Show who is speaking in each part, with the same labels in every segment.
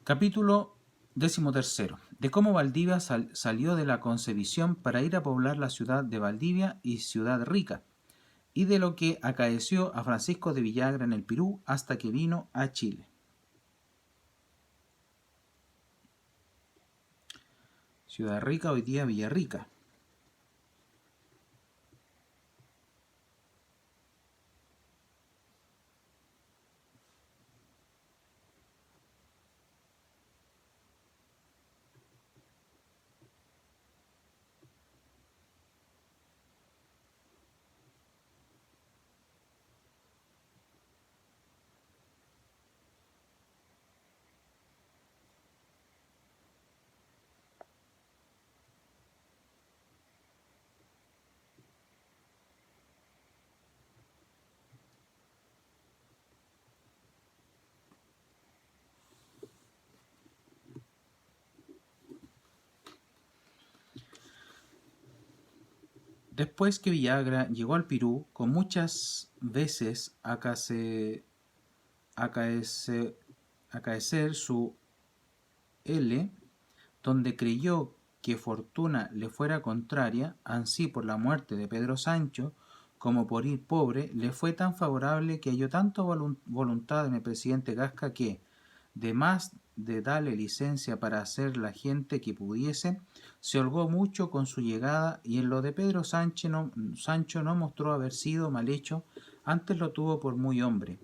Speaker 1: Capítulo 13. De cómo Valdivia salió de la Concebición para ir a poblar la ciudad de Valdivia y Ciudad Rica, y de lo que acaeció a Francisco de Villagra en el Perú hasta que vino a Chile. Ciudad Rica, hoy día Villarrica. Después que Villagra llegó al Perú, con muchas veces acaecer su L, donde creyó que fortuna le fuera contraria, ansí por la muerte de Pedro Sancho, como por ir pobre, le fue tan favorable que halló tanto voluntad en el presidente Gasca que, de más de darle licencia para hacer la gente que pudiese, se holgó mucho con su llegada, y en lo de Pedro Sancho no mostró haber sido mal hecho, antes lo tuvo por muy hombre.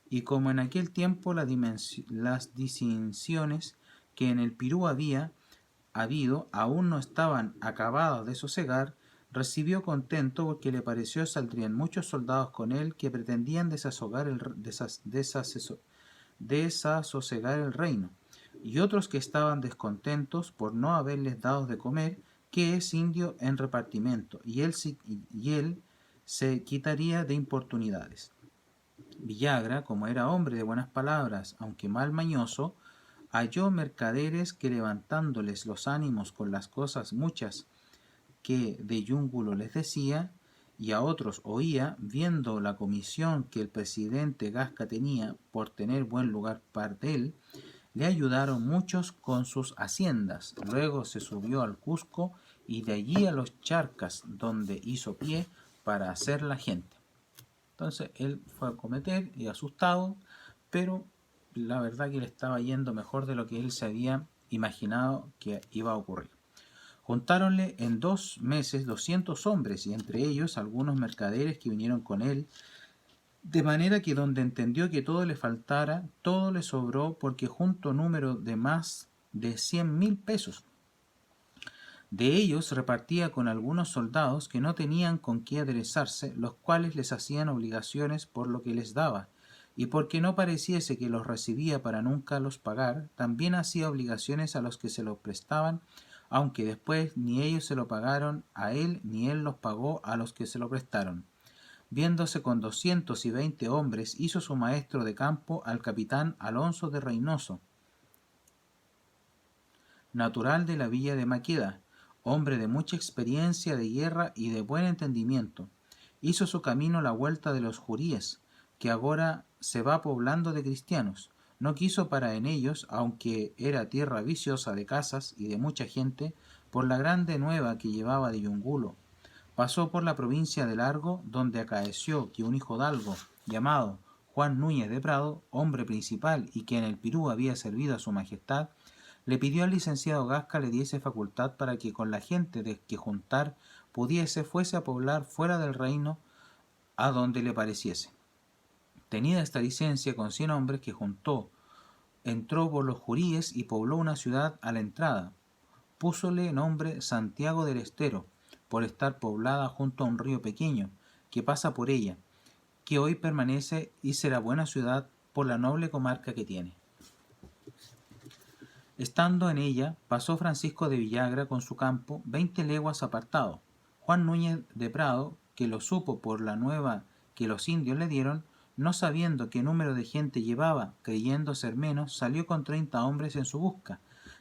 Speaker 1: Y como en aquel tiempo las distinciones que en el Perú había habido aún no estaban acabadas de sosegar, recibió contento porque le pareció saldrían muchos soldados con él que pretendían desasosegar el reino, y otros que estaban descontentos por no haberles dado de comer, que es indio en repartimiento, y él se quitaría de importunidades. Villagra, como era hombre de buenas palabras, aunque mal mañoso, halló mercaderes que levantándoles los ánimos con las cosas muchas que de Yúngulo les decía, y a otros oía, viendo la comisión que el presidente Gasca tenía por tener buen lugar para él, le ayudaron muchos con sus haciendas. Luego se subió al Cusco y de allí a los Charcas, donde hizo pie para hacer la gente. Entonces él fue a cometer y asustado, pero la verdad que le estaba yendo mejor de lo que él se había imaginado que iba a ocurrir. Juntáronle en 2 meses 200 hombres, y entre ellos algunos mercaderes que vinieron con él, de manera que donde entendió que todo le faltara, todo le sobró, porque juntó número de más de 100.000 pesos. De ellos repartía con algunos soldados que no tenían con qué aderezarse, los cuales les hacían obligaciones por lo que les daba, y porque no pareciese que los recibía para nunca los pagar, también hacía obligaciones a los que se lo prestaban, aunque después ni ellos se lo pagaron a él, ni él los pagó a los que se lo prestaron. Viéndose con 220 hombres, hizo su maestro de campo al capitán Alonso de Reynoso, natural de la villa de Maqueda, hombre de mucha experiencia de guerra y de buen entendimiento. Hizo su camino la vuelta de los Juríes, que ahora se va poblando de cristianos. No quiso parar en ellos, aunque era tierra viciosa de casas y de mucha gente, por la grande nueva que llevaba de Yungulo. Pasó por la provincia de Largo, donde acaeció que un hijodalgo, llamado Juan Núñez de Prado, hombre principal y que en el Perú había servido a su majestad, le pidió al licenciado Gasca le diese facultad para que con la gente de que juntar pudiese fuese a poblar fuera del reino a donde le pareciese. Tenida esta licencia, con 100 hombres que juntó, entró por los Juríes y pobló una ciudad a la entrada. Púsole nombre Santiago del Estero, por estar poblada junto a un río pequeño que pasa por ella, que hoy permanece y será buena ciudad por la noble comarca que tiene. Estando en ella, pasó Francisco de Villagra con su campo 20 leguas apartado. Juan Núñez de Prado, que lo supo por la nueva que los indios le dieron, no sabiendo qué número de gente llevaba, creyendo ser menos, salió con 30 hombres en su busca,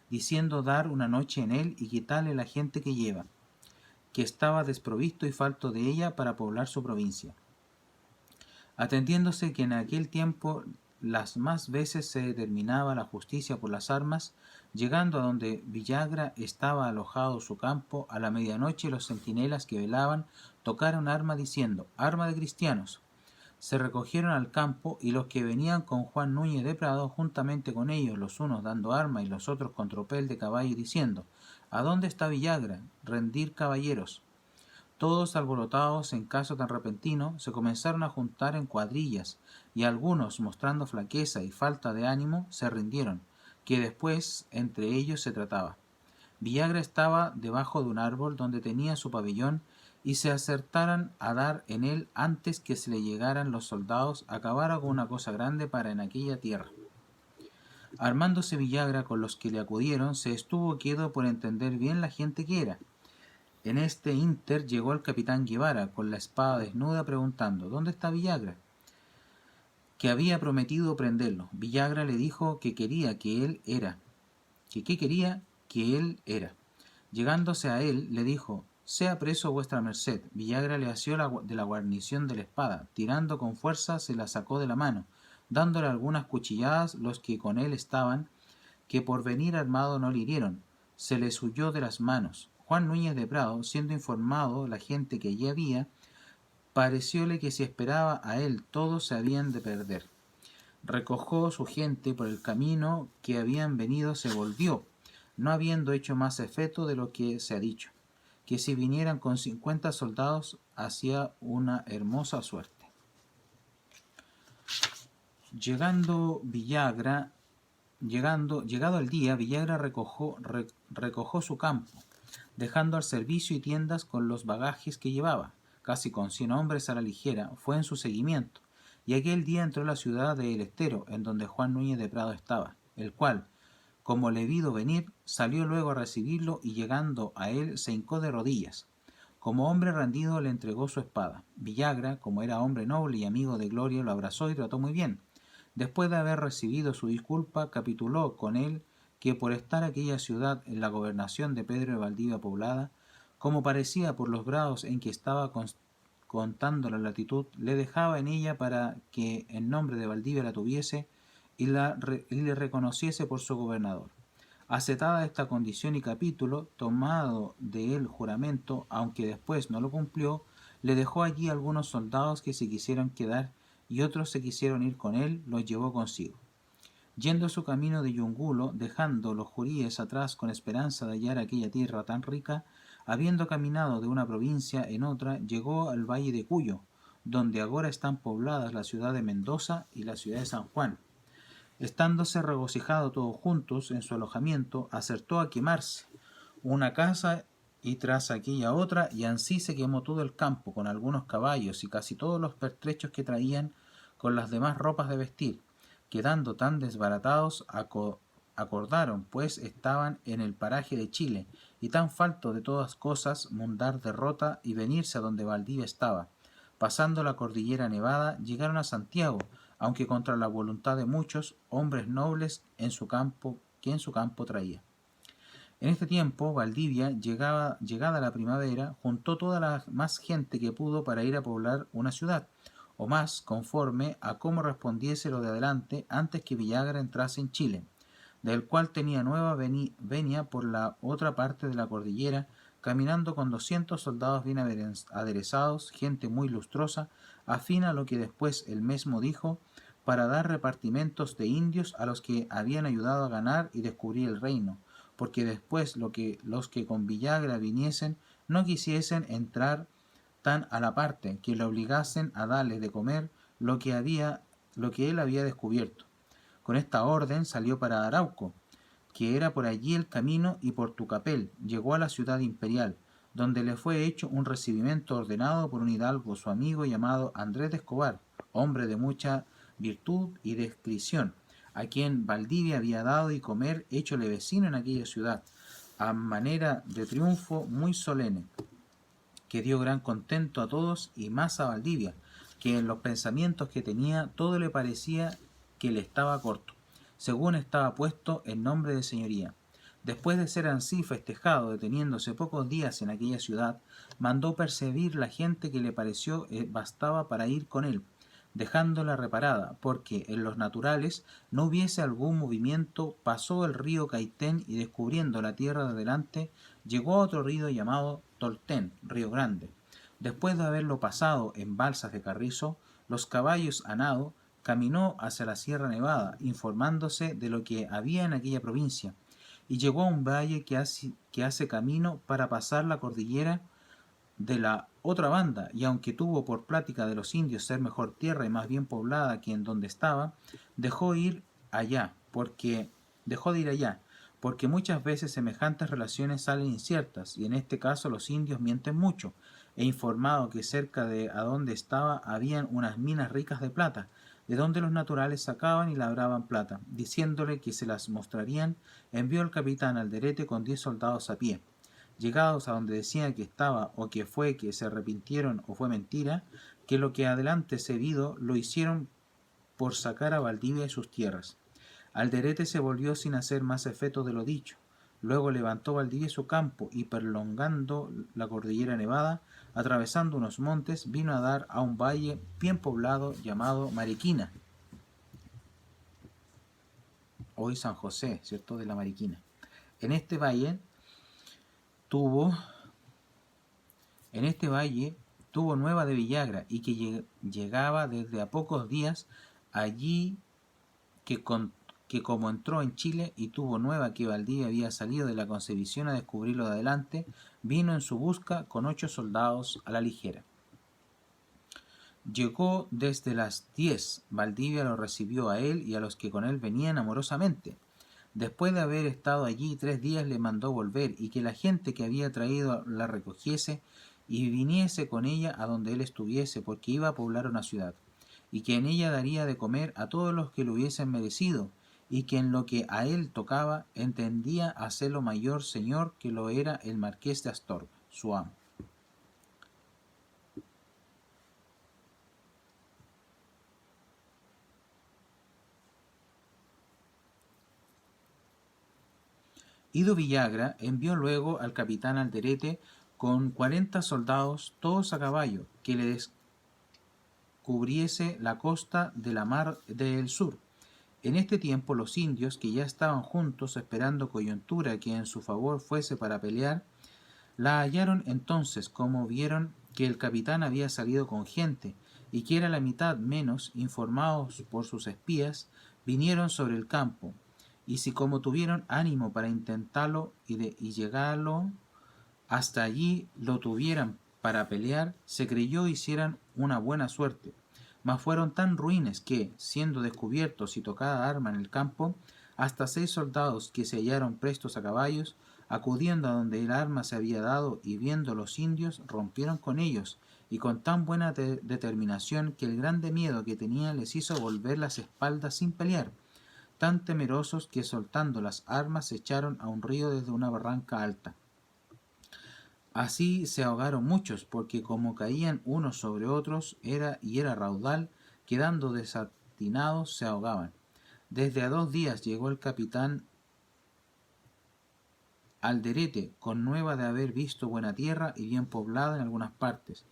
Speaker 1: diciendo dar una noche en él y quitarle la gente que lleva, que estaba desprovisto y falto de ella para poblar su provincia. Atendiéndose que en aquel tiempo las más veces se determinaba la justicia por las armas, llegando a donde Villagra estaba alojado su campo, a la medianoche los centinelas que velaban tocaron arma diciendo: «Arma de cristianos». Se recogieron al campo, y los que venían con Juan Núñez de Prado, juntamente con ellos, los unos dando arma y los otros con tropel de caballo, diciendo: «¿A dónde está Villagra? Rendir, caballeros». Todos, alborotados en caso tan repentino, se comenzaron a juntar en cuadrillas, y algunos, mostrando flaqueza y falta de ánimo, se rindieron, que después entre ellos se trataba. Villagra estaba debajo de un árbol donde tenía su pabellón, y se acertaran a dar en él antes que se le llegaran los soldados, acabara con una cosa grande para en aquella tierra. Armándose Villagra con los que le acudieron, se estuvo quedo por entender bien la gente que era. En este ínter llegó el capitán Guevara con la espada desnuda, preguntando: «¿Dónde está Villagra?», que había prometido prenderlo. Villagra le dijo que quería que él era, que quería que él era. Llegándose a él, le dijo: «Sea preso vuestra merced». Villagra le asió de la guarnición de la espada, tirando con fuerza se la sacó de la mano, dándole algunas cuchilladas los que con él estaban, que por venir armado no le hirieron, se les huyó de las manos. Juan Núñez de Prado, siendo informado la gente que allí había, parecióle que si esperaba a él todos se habían de perder. Recogió su gente por el camino que habían venido, se volvió, no habiendo hecho más efecto de lo que se ha dicho, que si vinieran con 50 soldados hacía una hermosa suerte. Llegado el día, Villagra recogió su campo, dejando al servicio y tiendas con los bagajes que llevaba. Casi con 100 hombres a la ligera fue en su seguimiento, y aquel día entró a la ciudad de El Estero, en donde Juan Núñez de Prado estaba, el cual, como le vido venir, salió luego a recibirlo, y llegando a él se hincó de rodillas. Como hombre rendido le entregó su espada. Villagra, como era hombre noble y amigo de Gloria, lo abrazó y trató muy bien. Después de haber recibido su disculpa, capituló con él que por estar aquella ciudad en la gobernación de Pedro de Valdivia poblada, como parecía por los grados en que estaba contando la latitud, le dejaba en ella para que en nombre de Valdivia la tuviese y le reconociese por su gobernador. Aceptada esta condición y capítulo, tomado de él juramento, aunque después no lo cumplió, le dejó allí algunos soldados que se quisieron quedar, y otros se quisieron ir con él, los llevó consigo. Yendo su camino de Yungulo, dejando los juríes atrás con esperanza de hallar aquella tierra tan rica, habiendo caminado de una provincia en otra, llegó al valle de Cuyo, donde ahora están pobladas la ciudad de Mendoza y la ciudad de San Juan. Estándose regocijado todos juntos en su alojamiento, acertó a quemarse una casa y tras aquella otra, y ansí se quemó todo el campo, con algunos caballos y casi todos los pertrechos que traían, con las demás ropas de vestir. Quedando tan desbaratados, acordaron, pues estaban en el paraje de Chile, y tan falto de todas cosas, mudar de rota y venirse a donde Valdivia estaba. Pasando la cordillera nevada, llegaron a Santiago, aunque contra la voluntad de muchos hombres nobles que en su campo traía. En este tiempo, Valdivia, llegada la primavera, juntó toda la más gente que pudo para ir a poblar una ciudad, o más, conforme a cómo respondiese lo de adelante, antes que Villagra entrase en Chile, del cual tenía nueva venia por la otra parte de la cordillera, caminando con 200 soldados bien aderezados, gente muy lustrosa, afín a lo que después él mismo dijo, para dar repartimentos de indios a los que habían ayudado a ganar y descubrir el reino, porque después los que con Villagra viniesen no quisiesen entrar tan a la parte, que le obligasen a darles de comer lo que él había descubierto. Con esta orden salió para Arauco, que era por allí el camino, y por Tucapel llegó a la ciudad imperial, donde le fue hecho un recibimiento ordenado por un hidalgo su amigo llamado Andrés de Escobar, hombre de mucha virtud y discreción, a quien Valdivia había dado y comer, héchole vecino en aquella ciudad, a manera de triunfo muy solene, que dio gran contento a todos y más a Valdivia, que en los pensamientos que tenía todo le parecía que le estaba corto, según estaba puesto en nombre de señoría. Después de ser ansí festejado, deteniéndose pocos días en aquella ciudad, mandó percibir la gente que le pareció bastaba para ir con él. dejándola reparada, porque en los naturales no hubiese algún movimiento. Pasó el río Caitén y, descubriendo la tierra de delante, llegó a otro río llamado Toltén, río grande. Después de haberlo pasado en balsas de carrizo, los caballos a nado, caminó hacia la Sierra Nevada, informándose de lo que había en aquella provincia, y llegó a un valle que hace camino para pasar la cordillera de la otra banda, y aunque tuvo por plática de los indios ser mejor tierra y más bien poblada que en donde estaba, dejó ir allá, dejó de ir allá, porque muchas veces semejantes relaciones salen inciertas, y en este caso los indios mienten mucho. E informado que cerca de a donde estaba habían unas minas ricas de plata, de donde los naturales sacaban y labraban plata, diciéndole que se las mostrarían, envió el capitán Alderete con 10 soldados a pie. Llegados a donde decían que estaba, o que fue que se arrepintieron, o fue mentira, que lo que adelante se vido lo hicieron por sacar a Valdivia y sus tierras. Alderete se volvió sin hacer más efecto de lo dicho. Luego levantó Valdivia su campo y, prolongando la cordillera Nevada, atravesando unos montes, vino a dar a un valle bien poblado llamado Mariquina, hoy San José, ¿cierto?, de la Mariquina. En este valle tuvo nueva de Villagra, y que llegaba desde a pocos días allí, que como entró en Chile y tuvo nueva que Valdivia había salido de la Concepción a descubrirlo de adelante, vino en su busca con 8 soldados a la ligera. Llegó desde las 10. Valdivia lo recibió a él y a los que con él venían amorosamente. Después de haber estado allí 3 días, le mandó volver, y que la gente que había traído la recogiese y viniese con ella a donde él estuviese, porque iba a poblar una ciudad, y que en ella daría de comer a todos los que lo hubiesen merecido, y que en lo que a él tocaba entendía hacerlo mayor señor que lo era el marqués de Astorga, su amo. Ido Villagra envió luego al capitán Alderete con 40 soldados, todos a caballo, que le descubriese la costa de la mar del sur. En este tiempo los indios, que ya estaban juntos esperando coyuntura que en su favor fuese para pelear, la hallaron entonces, como vieron que el capitán había salido con gente, y que era la mitad menos, informados por sus espías, vinieron sobre el campo, y si como tuvieron ánimo para intentarlo y llegarlo hasta allí lo tuvieran para pelear, se creyó hicieran una buena suerte. Mas fueron tan ruines que, siendo descubiertos y tocada arma en el campo, hasta 6 soldados que se hallaron prestos a caballos, acudiendo a donde el arma se había dado y viendo los indios, rompieron con ellos, y con tan buena determinación que el grande miedo que tenían les hizo volver las espaldas sin pelear, tan temerosos que soltando las armas se echaron a un río desde una barranca alta. Así se ahogaron muchos, porque como caían unos sobre otros era raudal, quedando desatinados se ahogaban. Desde a 2 días llegó el capitán Alderete con nueva de haber visto buena tierra y bien poblada en algunas partes.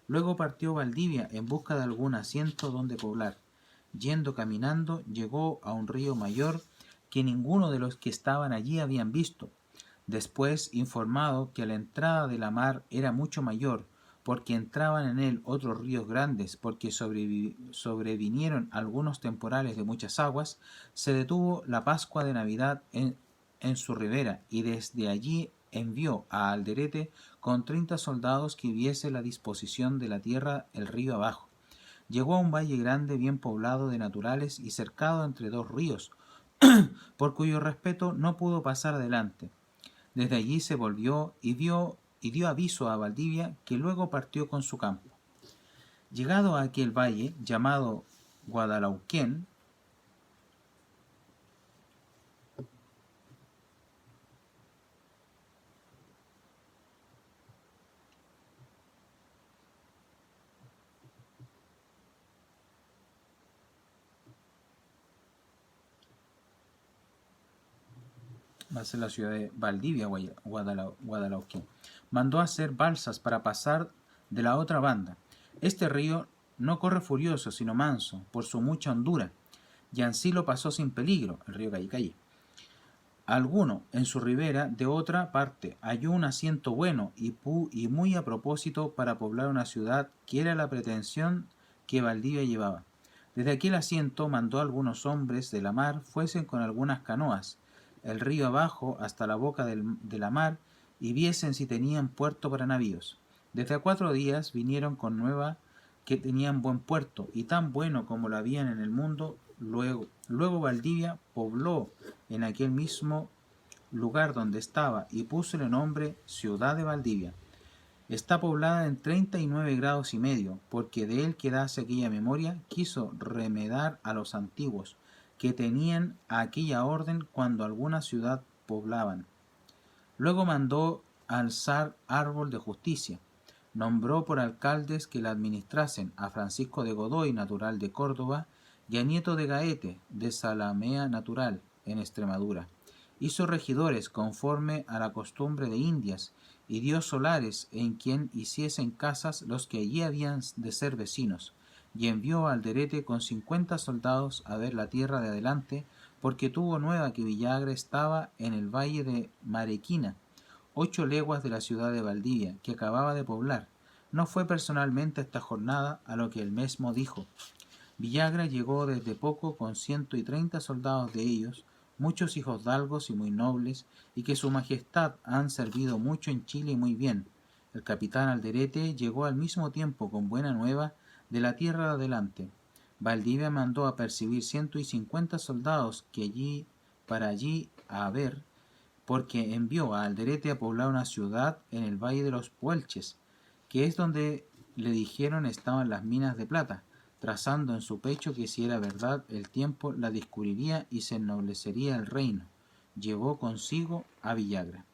Speaker 1: Luego partió Valdivia en busca de algún asiento donde poblar. Yendo caminando, llegó a un río mayor que ninguno de los que estaban allí habían visto. Después, informado que la entrada de la mar era mucho mayor, porque entraban en él otros ríos grandes, porque sobrevinieron algunos temporales de muchas aguas, se detuvo la Pascua de Navidad en su ribera, y desde allí envió a Alderete con 30 soldados que viese la disposición de la tierra el río abajo. Llegó a un valle grande bien poblado de naturales y cercado entre 2 ríos, por cuyo respeto no pudo pasar adelante. Desde allí se volvió y dio aviso a Valdivia, que luego partió con su campo. Llegado a aquel valle, llamado Guadalauquén, va a ser la ciudad de Valdivia, Guadalauquén, mandó hacer balsas para pasar de la otra banda. Este río no corre furioso, sino manso, por su mucha hondura, y ansí lo pasó sin peligro, el río Cayicay. Alguno, en su ribera, de otra parte, halló un asiento bueno y muy a propósito para poblar una ciudad que era la pretensión que Valdivia llevaba. Desde aquel asiento mandó a algunos hombres de la mar fuesen con algunas canoas, el río abajo hasta la boca de la mar, y viesen si tenían puerto para navíos. Desde a 4 días vinieron con nueva que tenían buen puerto, y tan bueno como lo habían en el mundo. Luego Valdivia pobló en aquel mismo lugar donde estaba y púsole nombre Ciudad de Valdivia. Está poblada en 39 grados y medio, porque de él quedase aquella memoria, quiso remedar a los antiguos, que tenían aquella orden cuando alguna ciudad poblaban. Luego mandó alzar árbol de justicia, nombró por alcaldes que la administrasen a Francisco de Godoy, natural de Córdoba, y a Nieto de Gaete, de Zalamea natural, en Extremadura. Hizo regidores conforme a la costumbre de Indias, y dio solares en quien hiciesen casas los que allí habían de ser vecinos, y envió a Alderete con 50 soldados a ver la tierra de adelante, porque tuvo nueva que Villagra estaba en el valle de Marequina, 8 leguas de la ciudad de Valdivia, que acababa de poblar. No fue personalmente a esta jornada, a lo que él mismo dijo. Villagra llegó desde poco con 130 soldados de ellos, muchos hijosdalgos y muy nobles, y que su majestad han servido mucho en Chile y muy bien. El capitán Alderete llegó al mismo tiempo con buena nueva de la tierra de adelante. Valdivia mandó apercibir 150 soldados que allí a ver, porque envió a Alderete a poblar una ciudad en el valle de los Puelches, que es donde le dijeron estaban las minas de plata, trazando en su pecho que si era verdad el tiempo la descubriría y se ennoblecería el reino. Llevó consigo a Villagra.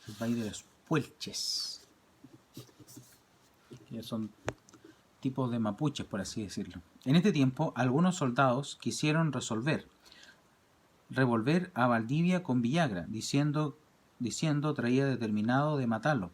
Speaker 1: El valle de los Puelches, que son tipos de mapuches, por así decirlo. En este tiempo, algunos soldados quisieron revolver a Valdivia con Villagra, diciendo traía determinado de matarlo,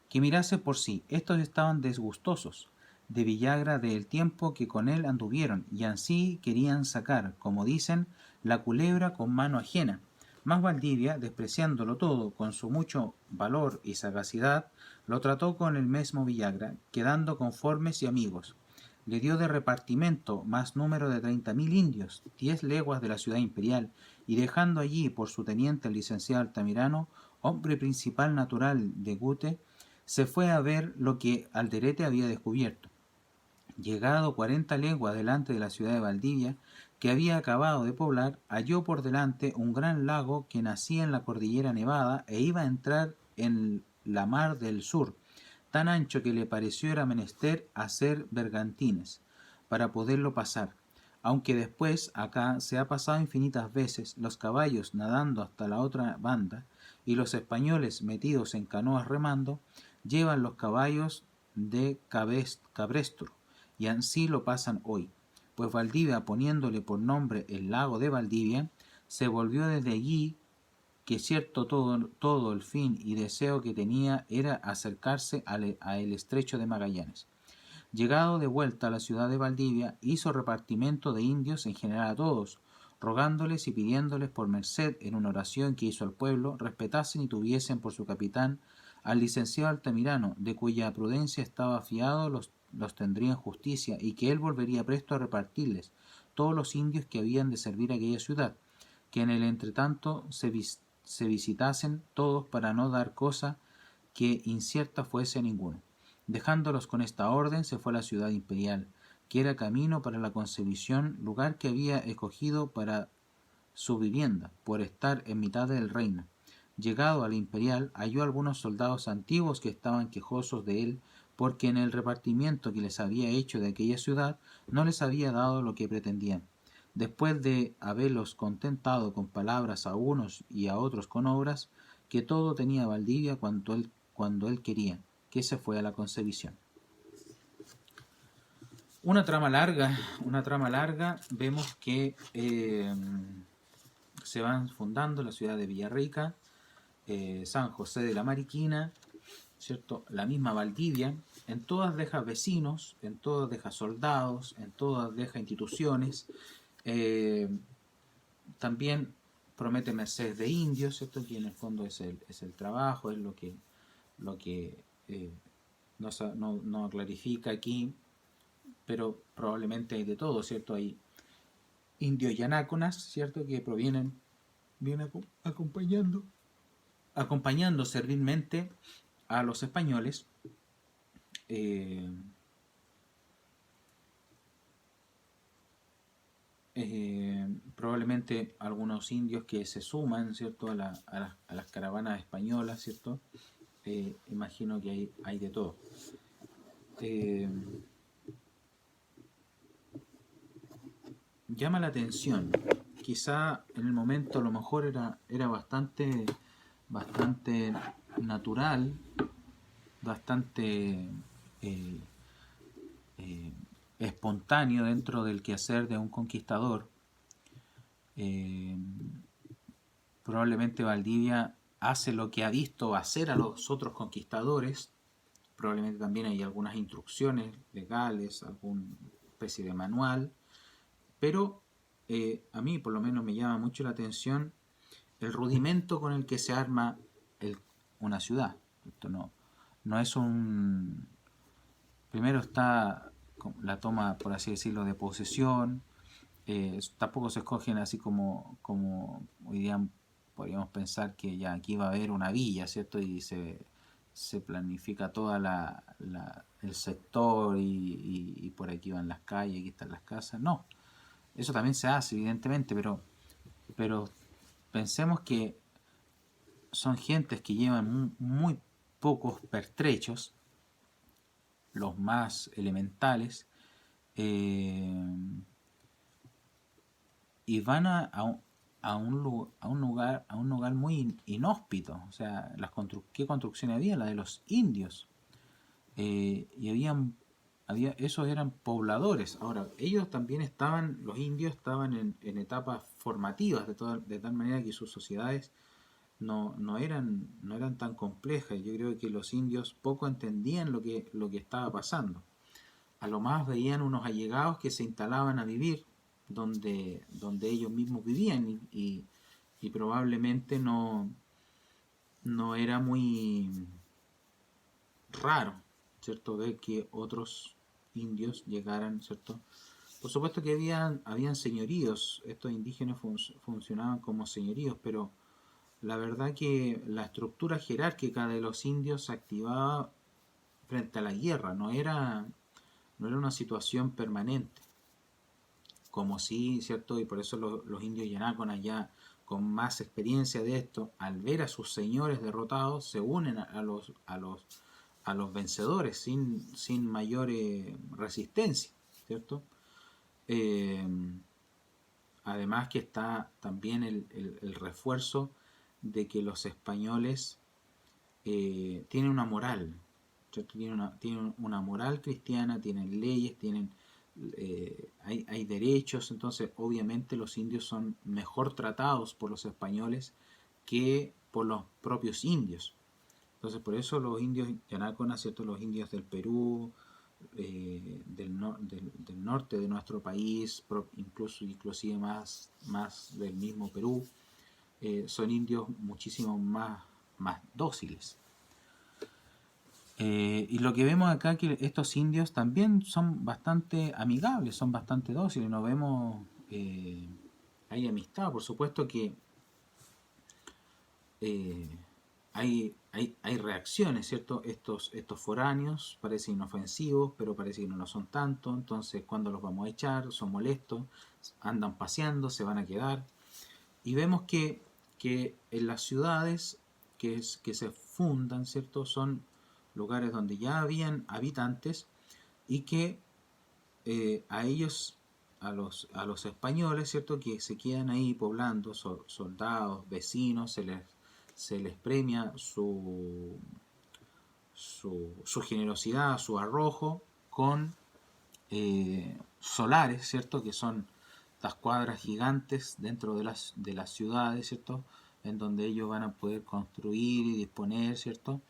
Speaker 1: que mirase por sí. Estos estaban desgustosos de Villagra del tiempo que con él anduvieron, y ansí querían sacar, como dicen, la culebra con mano ajena. Mas Valdivia, despreciándolo todo con su mucho valor y sagacidad, lo trató con el mesmo Villagra, quedando conformes y amigos. Le dio de repartimento más número de 30.000 indios, 10 leguas de la ciudad imperial, y dejando allí por su teniente el licenciado Altamirano, hombre principal natural de Gute, se fue a ver lo que Alderete había descubierto. Llegado 40 leguas delante de la ciudad de Valdivia, que había acabado de poblar, halló por delante un gran lago que nacía en la cordillera Nevada e iba a entrar en la mar del sur, tan ancho que le pareció era menester hacer bergantines para poderlo pasar, aunque después acá se ha pasado infinitas veces, los caballos nadando hasta la otra banda y los españoles metidos en canoas remando, llevan los caballos de Cabrestro, y ansí lo pasan hoy. Pues Valdivia, poniéndole por nombre el lago de Valdivia, se volvió desde allí, que cierto todo el fin y deseo que tenía era acercarse a el estrecho de Magallanes. Llegado de vuelta a la ciudad de Valdivia, hizo repartimiento de indios en general a todos, rogándoles y pidiéndoles por merced en una oración que hizo al pueblo, respetasen y tuviesen por su capitán al licenciado Altamirano, de cuya prudencia estaba fiado los tendría en justicia, y que él volvería presto a repartirles todos los indios que habían de servir aquella ciudad, que en el entretanto se visitasen todos para no dar cosa que incierta fuese a ninguno. Dejándolos con esta orden, se fue a la ciudad imperial, que era camino para la Concepción, lugar que había escogido para su vivienda, por estar en mitad del reino. Llegado al Imperial, halló algunos soldados antiguos que estaban quejosos de él, porque en el repartimiento que les había hecho de aquella ciudad no les había dado lo que pretendían. Después de haberlos contentado con palabras a unos y a otros con obras, que todo tenía Valdivia cuando él quería, que se fue a la Concepción. Una trama larga, vemos que se van fundando la ciudad de Villarrica, San José de la Mariquina, ¿cierto? La misma Valdivia, en todas deja vecinos, en todas deja soldados, en todas deja instituciones, también promete merced de indios, ¿cierto? Que en el fondo es el trabajo, es lo que no clarifica aquí, pero probablemente hay de todo, ¿cierto? Hay indios yanáconas, ¿cierto? Que vienen acompañando servilmente a los españoles. Probablemente algunos indios que se suman, ¿cierto? a las caravanas españolas, ¿cierto? Imagino que hay de todo. Llama la atención, quizá en el momento a lo mejor era bastante natural, bastante espontáneo dentro del quehacer de un conquistador. Probablemente Valdivia hace lo que ha visto hacer a los otros conquistadores. Probablemente también hay algunas instrucciones legales, alguna especie de manual, pero a mí por lo menos me llama mucho la atención el rudimento con el que se arma una ciudad. Esto no es un... Primero está la toma, por así decirlo, de posesión. Tampoco se escogen así como hoy día podríamos pensar que ya aquí va a haber una villa, ¿cierto? Y se planifica toda el sector y por aquí van las calles, aquí están las casas. No, eso también se hace, evidentemente, pero pensemos que son gentes que llevan muy pocos pertrechos, los más elementales, y van a un lugar muy inhóspito. O sea, ¿qué construcción había? La de los indios. Y esos eran pobladores. Ahora, ellos también los indios estaban en etapas formativas, de tal manera que sus sociedades no eran tan complejas. Yo creo que los indios poco entendían lo que estaba pasando. A lo más veían unos allegados que se instalaban a vivir donde ellos mismos vivían y probablemente no era muy raro, ¿cierto? Ver que otros indios llegaran, ¿cierto? Por supuesto que habían señoríos, estos indígenas funcionaban como señoríos, pero la verdad que la estructura jerárquica de los indios se activaba frente a la guerra, no era una situación permanente, como sí, ¿cierto? Y por eso los indios yanáconas ya con más experiencia de esto, al ver a sus señores derrotados, se unen a los vencedores sin mayor resistencia, ¿cierto? Además que está también el refuerzo de que los españoles tienen una moral, ¿cierto? Tienen una moral cristiana, tienen leyes, hay derechos. Entonces obviamente los indios son mejor tratados por los españoles que por los propios indios. Entonces por eso los indios yanáconas, ¿cierto? Los indios del Perú, del norte de nuestro país, inclusive más del mismo Perú, son indios muchísimo más dóciles. Y lo que vemos acá que estos indios también son bastante amigables, son bastante dóciles, no vemos, hay amistad, por supuesto que hay hay reacciones, ¿cierto? Estos foráneos parecen inofensivos, pero parece que no lo son tanto. Entonces, cuando los vamos a echar, son molestos, andan paseando, se van a quedar. Y vemos que en las ciudades que se fundan, ¿cierto? Son lugares donde ya habían habitantes y que a ellos, a los españoles, ¿cierto? Que se quedan ahí poblando, soldados, vecinos, se les premia su generosidad, su arrojo con solares, ¿cierto? Que son las cuadras gigantes dentro de las ciudades, ¿cierto? En donde ellos van a poder construir y disponer, ¿cierto?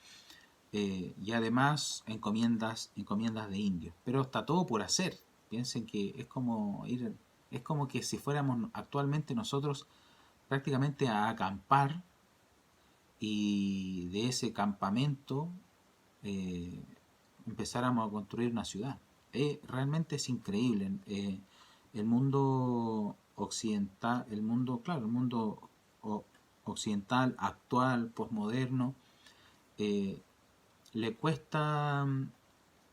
Speaker 1: Y además encomiendas de indios. Pero está todo por hacer. Piensen que es como que si fuéramos actualmente nosotros prácticamente a acampar y de ese campamento eh, empezáramos a construir una ciudad. Realmente es increíble. El mundo occidental, claro, el mundo occidental, actual, posmoderno, eh, le cuesta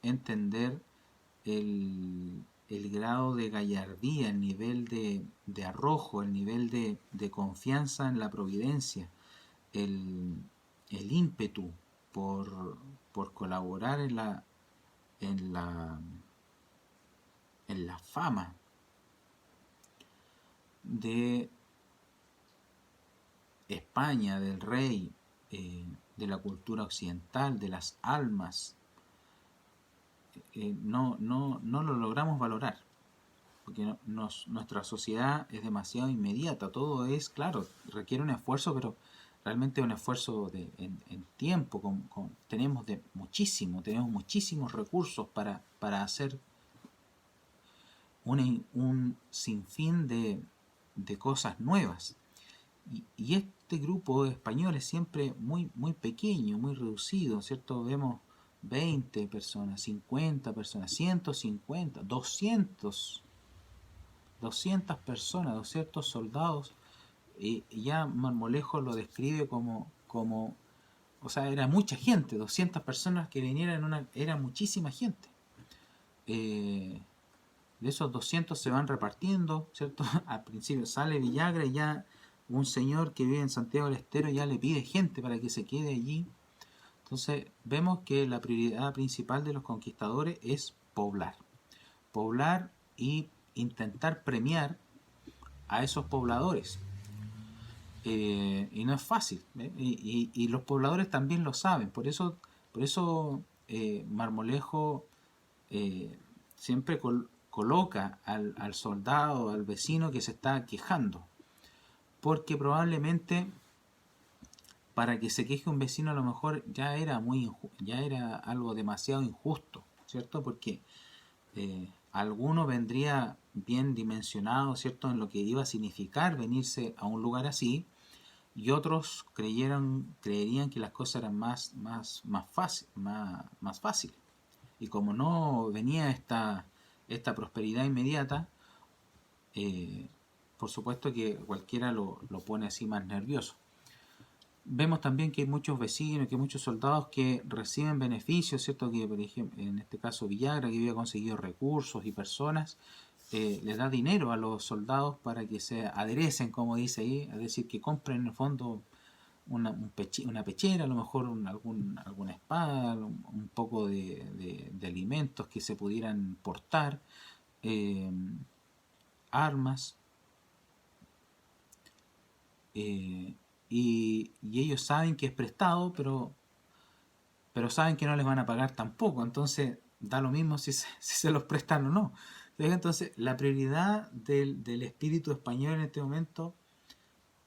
Speaker 1: entender el grado de gallardía, el nivel de arrojo, el nivel de confianza en la providencia, el, el ímpetu por, por colaborar en la, en la fama de España, del rey, de la cultura occidental, de las almas, no lo logramos valorar, porque nuestra sociedad es demasiado inmediata, todo es, claro, requiere un esfuerzo, pero realmente un esfuerzo en tiempo, tenemos muchísimos recursos para hacer un sinfín de cosas nuevas. Y este grupo de españoles siempre muy pequeño, muy reducido, ¿cierto? Vemos 20 personas, 50 personas, 150, 200 personas, 200 soldados. Y ya Marmolejo lo describe como, o sea, era mucha gente, 200 personas que vinieran, era muchísima gente. De esos 200 se van repartiendo, ¿cierto? Al principio sale Villagra y ya un señor que vive en Santiago del Estero ya le pide gente para que se quede allí. Entonces vemos que la prioridad principal de los conquistadores es poblar. Poblar y intentar premiar a esos pobladores. Y no es fácil. Y los pobladores también lo saben. Por eso Marmolejo siempre coloca al soldado, al vecino que se está quejando. Porque probablemente para que se queje un vecino a lo mejor ya era algo demasiado injusto, ¿cierto? Porque alguno vendría bien dimensionado, ¿cierto? En lo que iba a significar venirse a un lugar así, y otros creerían que las cosas eran más fáciles. Y como no venía esta prosperidad inmediata, eh, por supuesto que cualquiera lo pone así más nervioso. Vemos también que hay muchos vecinos, que hay muchos soldados que reciben beneficios, ¿cierto? Que, por ejemplo, en este caso Villagra, que había conseguido recursos y personas, les da dinero a los soldados para que se aderecen, como dice ahí, es decir, que compren en el fondo una pechera, a lo mejor alguna espada, un poco de alimentos que se pudieran portar, eh, armas, eh, y ellos saben que es prestado, pero saben que no les van a pagar tampoco, entonces da lo mismo si se los prestan o no. Entonces, la prioridad del espíritu español en este momento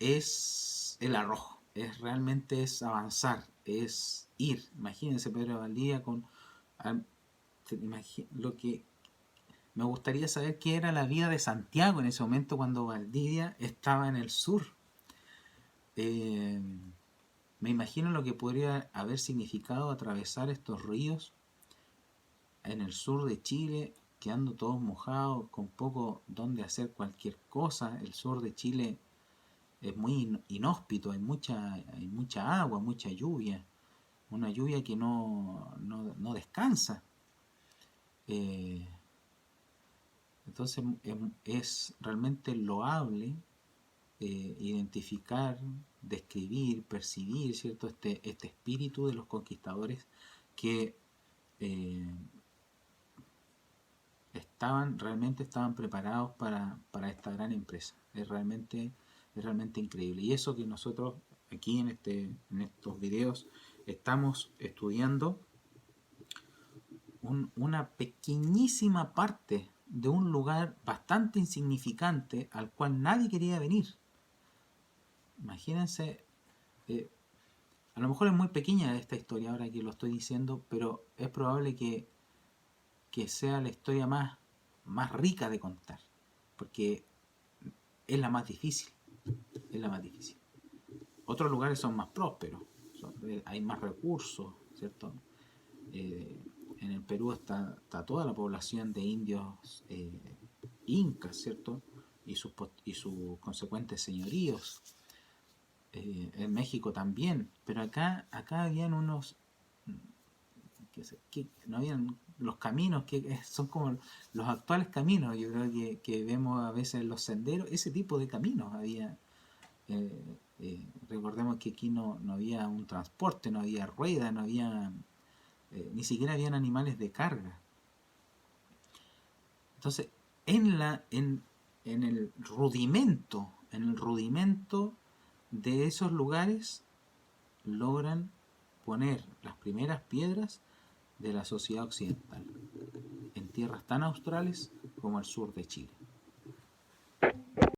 Speaker 1: es el arrojo, realmente es avanzar, es ir. Imagínense Pedro Valdivia lo que me gustaría saber qué era la vida de Santiago en ese momento cuando Valdivia estaba en el sur. Eh, Me imagino lo que podría haber significado atravesar estos ríos en el sur de Chile, quedando todos mojados, con poco donde hacer cualquier cosa. El sur de Chile es muy inhóspito, hay mucha agua, mucha lluvia. una lluvia que no descansa. Eh, entonces es realmente loable identificar, describir, percibir, ¿cierto? Este espíritu de los conquistadores que eh, realmente estaban preparados para esta gran empresa. Es realmente increíble. Y eso que nosotros aquí en estos videos estamos estudiando una pequeñísima parte de un lugar bastante insignificante al cual nadie quería venir. Imagínense, eh, a lo mejor es muy pequeña esta historia ahora que lo estoy diciendo, pero es probable que sea la historia más rica de contar, porque es la más difícil, es la más difícil. Otros lugares son más prósperos, hay más recursos, ¿cierto? Eh, en el Perú está toda la población de indios incas, ¿cierto? Y sus consecuentes señoríos. En México también, pero acá habían unos que no habían los caminos que son como los actuales caminos, yo creo que vemos a veces en los senderos, ese tipo de caminos había. Recordemos que aquí no había un transporte, no había ruedas, no había ni siquiera habían animales de carga. Entonces, en en el rudimento de esos lugares logran poner las primeras piedras de la sociedad occidental, en tierras tan australes como el sur de Chile.